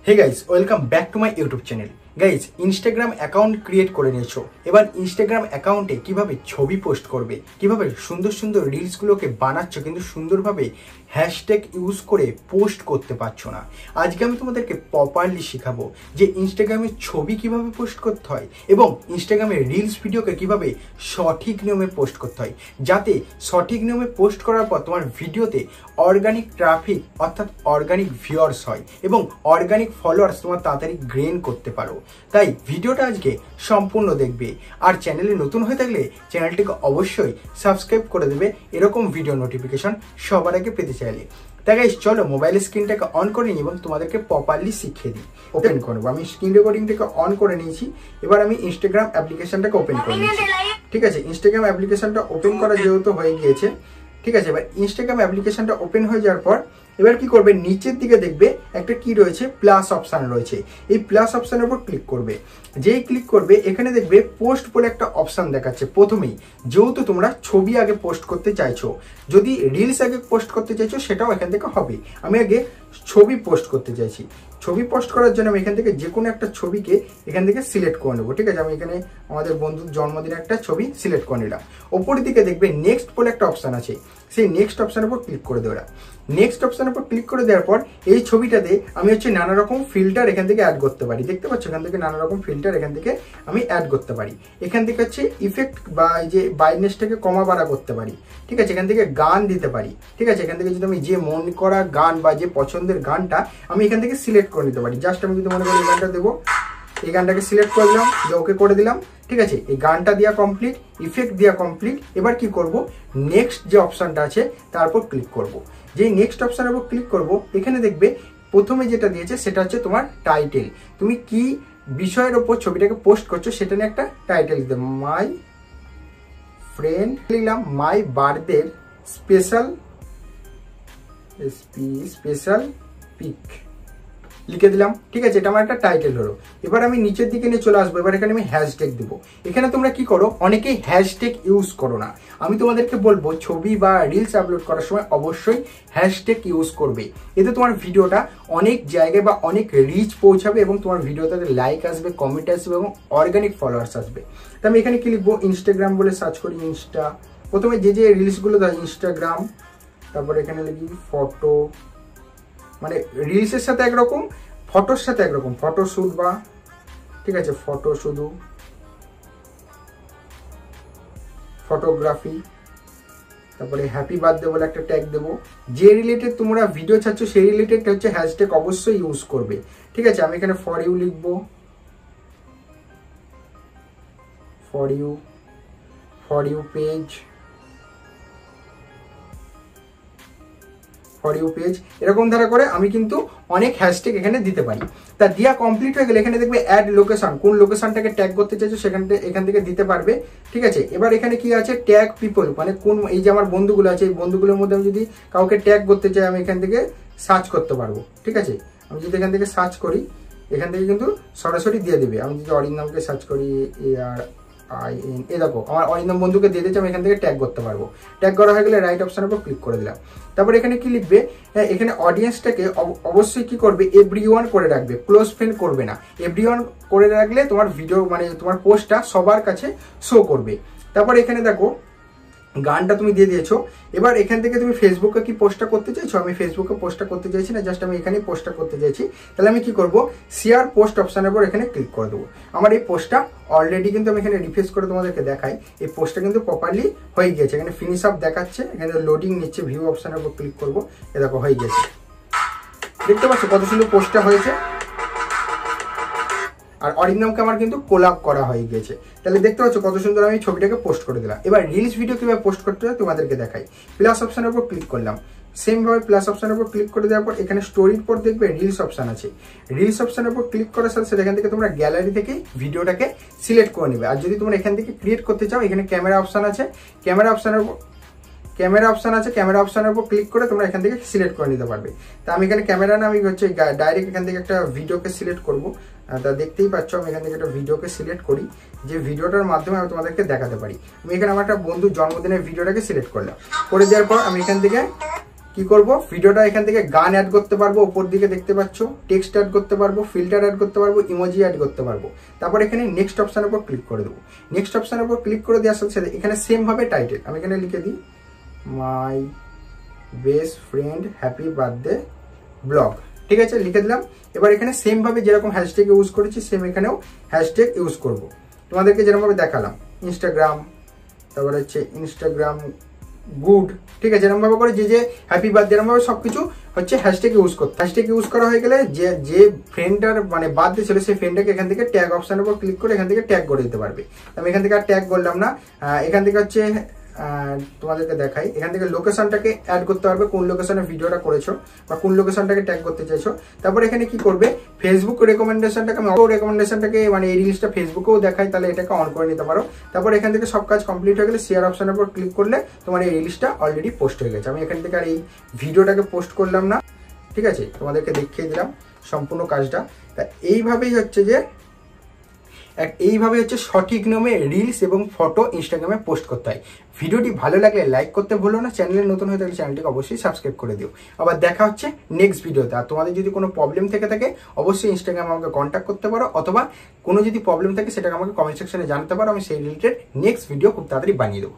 Hey guys welcome back to my YouTube channel. Guys Instagram account create করে নিয়েছো, এবার Instagram অ্যাকাউন্টে কিভাবে ছবি পোস্ট করবে, কিভাবে সুন্দর সুন্দর রিলস গুলোকে বানাচ্ছো কিন্তু সুন্দরভাবে হ্যাশট্যাগ ইউজ করে পোস্ট করতে পারছো না। আজকে আমি তোমাদেরকে প্রপারলি শেখাবো যে ইনস্টাগ্রামে ছবি কিভাবে পোস্ট করতে হয় এবং ইনস্টাগ্রামে রিলস ভিডিওকে কিভাবে সঠিক নিয়মে পোস্ট করতে হয়, যাতে সঠিক নিয়মে পোস্ট করার পর তোমার ভিডিওতে অর্গানিক ট্রাফিক অর্থাৎ অর্গানিক ভিউয়ার্স হয় এবং অর্গানিক ফলোয়ার্স তোমার তাড়াতাড়ি গেইন করতে পারো। তাই ভিডিওটা আজকে সম্পূর্ণ দেখবে, আর চ্যানেলে নতুন হয়ে থাকলে চ্যানেলটিকে অবশ্যই সাবস্ক্রাইব করে দেবে এরকম ভিডিও নোটিফিকেশন সবার আগে পেতে চাইলে। তাই গাইস চলো মোবাইল স্ক্রিনটাকে অন করে নিই এবং তোমাদেরকে প্রপারলি শিখিয়ে দিই। ওপেন করবো, আমি স্ক্রিন রেকর্ডিংটাকে অন করে নিয়েছি। এবার আমি ইনস্টাগ্রাম অ্যাপ্লিকেশনটাকে ওপেন করে নিয়েছি। ঠিক আছে, ইনস্টাগ্রাম অ্যাপ্লিকেশনটা ওপেন করা যেহেতু হয়ে গিয়েছে, ঠিক আছে, এবার ইনস্টাগ্রাম অ্যাপ্লিকেশনটা ওপেন হয়ে যাওয়ার পর এবার কি করবে, নিচের দিকে দেখবে একটা কি রয়েছে, প্লাস অপশন রয়েছে। এই প্লাস অপশনের উপর ক্লিক করবে। যেই ক্লিক করবে এখানে দেখবে পোস্ট বলে একটা অপশন দেখাচ্ছে। প্রথমেই যেহেতু তোমরা ছবি আগে পোস্ট করতে চাইছো, যদি রিলস আগে পোস্ট করতে চাইছো সেটাও এখান থেকে হবে। আমি আগে ছবি পোস্ট করতে চাইছি। ছবি পোস্ট করার জন্য আমি এখান থেকে যে কোনো একটা ছবিকে এখান থেকে সিলেক্ট করে নেবো। ঠিক আছে, আমি এখানে আমাদের বন্ধুর জন্মদিনের একটা ছবি সিলেক্ট করে নিলাম। ওপরের দিকে দেখবে নেক্সট বলে একটা অপশন আছে, সেই নেক্সট অপশনের উপর ক্লিক করে দেওয়া। নেক্সট অপশনের উপর ক্লিক করে দেওয়ার পর এই ছবিটাতে আমি নানা রকম ফিল্টার এখান থেকে অ্যাড করতে পারি। দেখতে পাচ্ছ এখান থেকে নানা রকম ফিল্টার এখান থেকে আমি অ্যাড করতে পারি। এখান থেকে ইফেক্ট বা এই যে ব্রাইটনেসটাকে কমা বাড়া করতে পারি। ঠিক আছে, এখান থেকে গান দিতে পারি। ঠিক আছে, এখান থেকে যদি আমি যে মন করা গান বা যে পছন্দের গানটা আমি এখান থেকে সিলেক্ট করে নিতে পারি। জাস্ট আমি যদি মনে করি এই গানটা দেবো, এই গানটাকে সিলেক্ট করে দিলাম, ওকে করে দিলাম। ঠিক আছে, এই গানটা দেওয়া কমপ্লিট, ইফেক্ট দেওয়া কমপ্লিট। এবার কি করব, নেক্সট যে অপশনটা আছে তার উপর ক্লিক করব। যেই নেক্সট অপশনের উপর ক্লিক করব এখানে দেখবে প্রথমে যেটা দিয়েছে সেটা হচ্ছে তোমার টাইটেল। তুমি কি বিষয়ের ওপর ছবিটাকে পোস্ট করছো সেটা নিয়ে একটা টাইটেল দিতে, মাই ফ্রেন্ড লিখলাম, মাই বার্থডে স্পেশাল পিক লিখে দিলাম। ঠিক আছে, এটা আমার একটা টাইটেল হলো। এবার আমি নিচের দিকে নিয়ে চলে আসবো। এবার এখানে আমি হ্যাশট্যাগ দেবো। এখানে তোমরা কি করো, অনেকেই হ্যাশট্যাগ ইউজ করো না। আমি তোমাদেরকে বলবো ছবি বা রিলস আপলোড করার সময় অবশ্যই হ্যাশট্যাগ ইউজ করবে। এতে তোমার ভিডিওটা অনেক জায়গায় বা অনেক রিচ পৌঁছাবে এবং তোমার ভিডিওতে লাইক আসবে, কমেন্ট আসবে এবং অর্গানিক ফলোয়ার্স আসবে। তো আমি এখানে কি লিখবো, ইনস্টাগ্রাম বলে সার্চ করি। ইনস্টা প্রথমে যে যে রিলসগুলো দেয় ইনস্টাগ্রাম, তারপরে এখানে লিখি ফটো, মানে রিলসের সাথে একরকম, ফটোর সাথে একরকম, ফটো শুট বা ঠিক আছে ফটো শুধু ফটোগ্রাফি। তারপরে হ্যাপি বার্থডে বলে একটা ট্যাগ দেবো। যে রিলেটেড তোমরা ভিডিও চাচ্ছ সেই রিলেটেড হচ্ছে হ্যাশট্যাগ অবশ্যই ইউজ করবে। ঠিক আছে, আমি এখানে ফর ইউ লিখবো, for you page, for you page, এরকম ধারা করে আমি কিন্তু অনেক হ্যাশট্যাগ এখানে দিতে পারি। তা দিয়া কমপ্লিট হয়ে গেলে এখানে দেখবে অ্যাড লোকেশন, কোন লোকেশনটাকে ট্যাগ করতে চাইছো এখান থেকে দিতে পারবে। ঠিক আছে, এবার এখানে কি আছে, ট্যাগ পিপল, মানে কোন এই যে আমার বন্ধুগুলো আছে এই বন্ধুগুলোর মধ্যে আমি যদি কাউকে ট্যাগ করতে চাই আমি এখান থেকে সার্চ করতে পারবো। ঠিক আছে, আমি যদি এখান থেকে সার্চ করি এখান থেকে কিন্তু সরাসরি দিয়ে দেবে। আমি যদি অরিন্দমকে সার্চ করি, এ দেখো আমার অরিন্দম বন্ধুকে দিয়ে দিয়েছে, আমি এখান থেকে ট্যাগ করতে পারবো। ট্যাগ করা হয়ে গেলে রাইট অপশনের উপর ক্লিক করে দিলাম। তারপর এখানে কি লিখবে, এখানে অডিয়েন্সটাকে অবশ্যই কি করবে, এভরিওয়ান করে রাখবে, ক্লোজ ফ্রেন্ড করবে না। এভরিওয়ান করে রাখলে তোমার ভিডিও মানে তোমার পোস্টটা সবার কাছে শো করবে। তারপর এখানে দেখো গানটা তুমি দিয়ে দিয়েছো। এবার এখান থেকে তুমি ফেসবুকে কি পোস্টটা করতে চাইছো, আমি ফেসবুকে পোস্টটা করতে চাইছি না, জাস্ট আমি এখানে পোস্টটা করতে চাইছি। তাহলে আমি কি করব, শেয়ার পোস্ট অপশনের উপর এখানে ক্লিক করে দেবো। আমার এই পোস্টটা অলরেডি কিন্তু আমি এখানে রিফ্রেশ করে তোমাদেরকে দেখাই, এই পোস্টটা কিন্তু প্রপারলি হয়ে গিয়েছে। এখানে ফিনিশ আপ দেখাচ্ছে, এখানে লোডিং নিচ্ছে, ভিউ অপশনের উপর ক্লিক করবো, এ দেখো হয়ে গেছে। দেখতে পাচ্ছ কত সুন্দর পোস্টটা হয়েছে। আর অরিন্দমকে আমার কিন্তু কোলাব করা হয়ে গেছে। তাহলে দেখতে পাচ্ছ কত সুন্দর আমি ছবিটাকে পোস্ট করে দিলাম। এবার রিলস ভিডিও কিভাবে পোস্ট করতে হয় তোমাদেরকে দেখাই। প্লাস অপশনের উপর ক্লিক করলাম, সেম ভাবে প্লাস অপশনের উপর ক্লিক করে দেওয়ার পর এখানে স্টোরির পর দেখবে রিলস অপশন আছে। রিলস অপশনের উপর ক্লিক করার সাথে সাথে এখান থেকে তোমরা গ্যালারি থেকে ভিডিওটাকে সিলেক্ট করে নেবে। আর যদি তোমরা এখান থেকে ক্রিয়েট করতে চাও এখানে ক্যামেরা অপশন আছে, ক্যামেরা অপশনের উপর ক্লিক করে তোমরা এখান থেকে সিলেক্ট করে নিতে পারবে। তা আমি এখানে ক্যামেরা না, আমি ডাইরেক্ট এখান থেকে একটা ভিডিওকে সিলেক্ট করবো। তা দেখতেই পাচ্ছ আমি এখান থেকে একটা ভিডিওকে সিলেক্ট করি, যে ভিডিওটার মাধ্যমে আমি তোমাদেরকে দেখাতে পারি। আমি এখানে আমার একটা বন্ধুর জন্মদিনের ভিডিওটাকে সিলেক্ট করলাম, করে দেওয়ার পর আমি এখান থেকে কি করব, ভিডিওটা এখান থেকে গান অ্যাড করতে পারবো, উপর দিকে দেখতে পাচ্ছ টেক্সট অ্যাড করতে পারবো, ফিল্টার অ্যাড করতে পারবো, ইমোজি অ্যাড করতে পারবো। তারপর এখানে নেক্সট অপশনের উপর ক্লিক করে দেবো। নেক্সট অপশনের উপর ক্লিক করে দেওয়ার সাথে সাথে এখানে সেম ভাবে টাইটেল আমি এখানে লিখে দিই, my best friend happy birthday blog. ঠিক আছে, লিখে দিলাম। এবার এখানে সেম ভাবে যেরকম হ্যাশট্যাগ ইউজ করেছি সেম এখানেও হ্যাশট্যাগ ইউজ করব। তোমাদেরকে যেরকম ভাবে দেখালাম, ইনস্টাগ্রাম, তারপরে হচ্ছে ইনস্টাগ্রাম গুড। ঠিক আছে, এরকম ভাবে করে যে হ্যাপি বার্থডে এরকম ভাবে সবকিছু হচ্ছে হ্যাশট্যাগ ইউজ করতে। হ্যাশট্যাগ ইউজ করা হয়ে গেলে যে ফ্রেন্ডটার মানে বার্থডে ছিল সেই ফ্রেন্ডটাকে এখান থেকে ট্যাগ অপশনের উপর ক্লিক করে এখান থেকে ট্যাগ করে দিতে পারবে। আমি এখান থেকে আর ট্যাগ করলাম না। এখান থেকে হচ্ছে তোমাদেরকে দেখাই, এখান থেকে লোকেশনটাকে অ্যাড করতে পারবে, কোন লোকেশনে ভিডিওটা করেছো বা কোন লোকেশনটাকে ট্যাগ করতে চাইছো। তারপর এখানে কি করবে, ফেসবুক রেকমেন্ডেশনটাকে মানে এই রিলসটা ফেসবুকেও দেখাই, তাহলে এটাকে অন করে নিতে পারো। তারপর এখান থেকে সব কাজ কমপ্লিট হয়ে গেলে শেয়ার অপশনের উপর ক্লিক করলে তোমার এই রিলসটা অলরেডি পোস্ট হয়ে গেছে। আমি এখান থেকে আর এই ভিডিওটাকে পোস্ট করলাম না। ঠিক আছে, তোমাদেরকে দেখিয়ে দিলাম সম্পূর্ণ কাজটা। তা এইভাবেই হচ্ছে সঠিক নিয়মে রিলস এবং ফটো ইনস্টাগ্রামে পোস্ট করতে হয়। ভিডিওটি ভালো লাগলে লাইক করতে ভুলো না, চ্যানেলে নতুন হয়ে থাকলে চ্যানেলটিকে অবশ্যই সাবস্ক্রাইব করে দিও। আবার দেখা হচ্ছে নেক্সট ভিডিওতে। আর তোমাদের যদি কোনো প্রবলেম থেকে থাকে অবশ্যই ইনস্টাগ্রামে আমাকে কন্ট্যাক্ট করতে পারো, অথবা কোনো যদি প্রবলেম থাকে সেটাকে আমাকে কমেন্ট সেকশনে জানাতে পারো, আমি সেই রিলেটেড নেক্সট ভিডিও খুব তাড়াতাড়ি বানিয়ে দেবো।